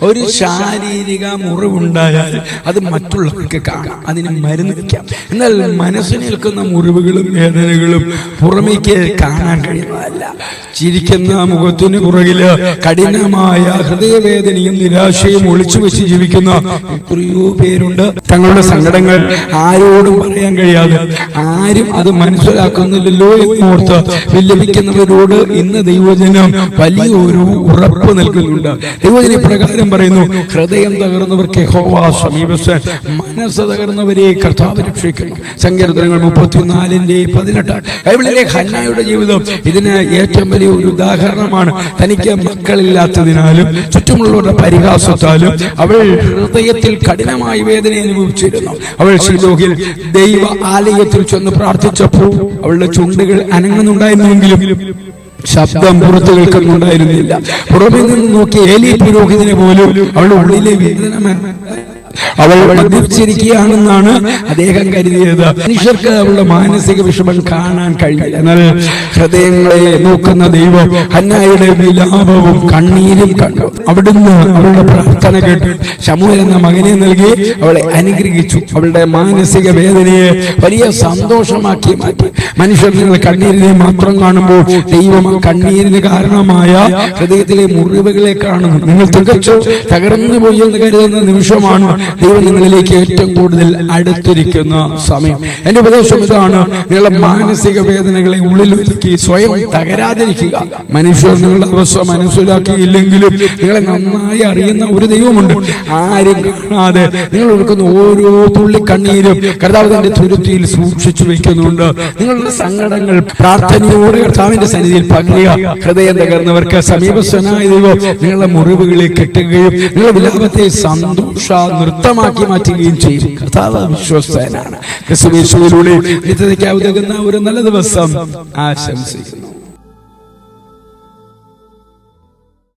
ഒരു ശാരീരിക മുറിവുണ്ടായാൽ അത് മറ്റുള്ളവർക്ക് കാണാം, അതിന് മരുന്ന് വയ്ക്കാം. എന്നാൽ മനസ്സിനേൽക്കുന്ന മുറിവുകളും വേദനകളും പുറമേക്ക് കാണാൻ കഴിയുന്നതല്ല. ചിരിക്കുന്ന മുഖത്തിന് പുറകില് കഠിനമായ ഹൃദയവേദനയും നിരാശയും ഒളിച്ചു വെച്ച് ജീവിക്കുന്ന എത്രയോ പേരുണ്ട്. തങ്ങളുടെ സങ്കടങ്ങൾ ആരോടും പറയാൻ കഴിയാതെ, ആരും അത് മനസ്സിലാക്കുന്നില്ലല്ലോ എന്നോർത്ത് വിലപിക്കുന്നവരോട് ഇന്ന് ദൈവജനം വലിയൊരു ഉറപ്പ് നൽകുന്നുണ്ട്. ദൈവജന പ്രകാരം പറയുന്നു, ഹൃദയം തകർന്നവർക്ക് യഹോവ സമീപസ്ഥൻ, മനസ്സ് തകർന്നവരെ കർത്താവ് രക്ഷിക്കുന്നു. സങ്കീർത്തനങ്ങൾ 34:18. ബൈബിളിലെ ഹന്നായുടെ ജീവിതം ഇതിന് ഏറ്റവും വലിയ ഒരു ഉദാഹരണമാണ്. തനിക്ക് മക്കളില്ലാത്തതിനാലും ചുറ്റുമുള്ളവരുടെ പരിഹാസത്താലും അവൾ ഹൃദയത്തിൽ കഠിനമായ വേദന അനുഭവിച്ചിരുന്നു. അവൾ ശിലോഹിൽ ദൈവ ആലയത്തിൽ ചെന്ന് പ്രാർത്ഥിച്ചപ്പോൾ അവളുടെ ചുണ്ടുകൾ അനങ്ങുന്നുണ്ടായിരുന്നുവെങ്കിലും ശബ്ദം പുറത്തു കേൾക്കുന്നുണ്ടായിരുന്നില്ല. പുറമെ നിന്ന് നോക്കി ഏലി പുരോഹിതനെ പോലും അവളുടെ ഉള്ളിലെ വേദന അവൾ മദ്യപിച്ചിരിക്കുകയാണെന്നാണ് അദ്ദേഹം കരുതിയത്. മനുഷ്യർക്ക് അവളുടെ മാനസിക വിഷമം കാണാൻ കഴിയില്ല. എന്നാൽ ഹൃദയങ്ങളെ നോക്കുന്ന ദൈവം ഹന്നായുടെ വിലാപവും കണ്ണീരും കണ്ടു. അവിടുന്ന് അവളുടെ പ്രാർത്ഥന കേട്ടു ശമൂവേൽ എന്ന മകനെ നൽകി അവളെ അനുഗ്രഹിച്ചു. അവളുടെ മാനസിക വേദനയെ വലിയ സന്തോഷമാക്കി മാറ്റി. മനുഷ്യർ നിങ്ങൾ കണ്ണീരിനെ മാത്രം കാണുമ്പോൾ ദൈവം കണ്ണീരിന് കാരണമായ ഹൃദയത്തിലെ മുറിവുകളെ കാണുന്നു. നിങ്ങൾ തികച്ചു തകർന്നു പോയി എന്ന് കരുതുന്ന നിമിഷമാണ് ദൈവം നിങ്ങളിലേക്ക് ഏറ്റവും കൂടുതൽ അടുത്തിരിക്കുന്ന സമയം. എന്റെ ഉപദേശം ഇതാണ്: നിങ്ങളുടെ മാനസിക വേദനകളെ ഉള്ളിലൊതുക്കി സ്വയം തകരാതിരിക്കുക. മനുഷ്യർ നിങ്ങളുടെ അവസ്ഥ മനസ്സിലാക്കിയില്ലെങ്കിലും നിങ്ങളെ നന്നായി അറിയുന്ന ഒരു ദൈവമുണ്ട്. ആരും കാണാതെ നിങ്ങൾ ഒഴുക്കുന്ന ഓരോ തുള്ളി കണ്ണീരും കർത്താവ് തന്റെ തുരുത്തിയിൽ സൂക്ഷിച്ചു വെക്കുന്നുണ്ട്. നിങ്ങളുടെ സങ്കടങ്ങൾ പ്രാർത്ഥനയോടെ കർത്താവിന്റെ സന്നിധിയിൽ പകരുക. ഹൃദയം തകർന്നവർക്ക് സമീപസ്ഥനായ ദൈവം നിങ്ങളുടെ മുറിവുകളെ കെട്ടുകയും നിങ്ങളുടെ വിലാപത്തെ സന്തോഷ നൃത്തമാക്കി മാറ്റുകയും ചെയ്യും. കർത്താവ് വിശ്വസ്തനാണ്. ക്രിസ്തുയേശുവിലൂടെ നിത്യതയ്ക്ക് ഉതകുന്ന ഒരു നല്ല ദിവസം ആശംസിക്കുന്നു.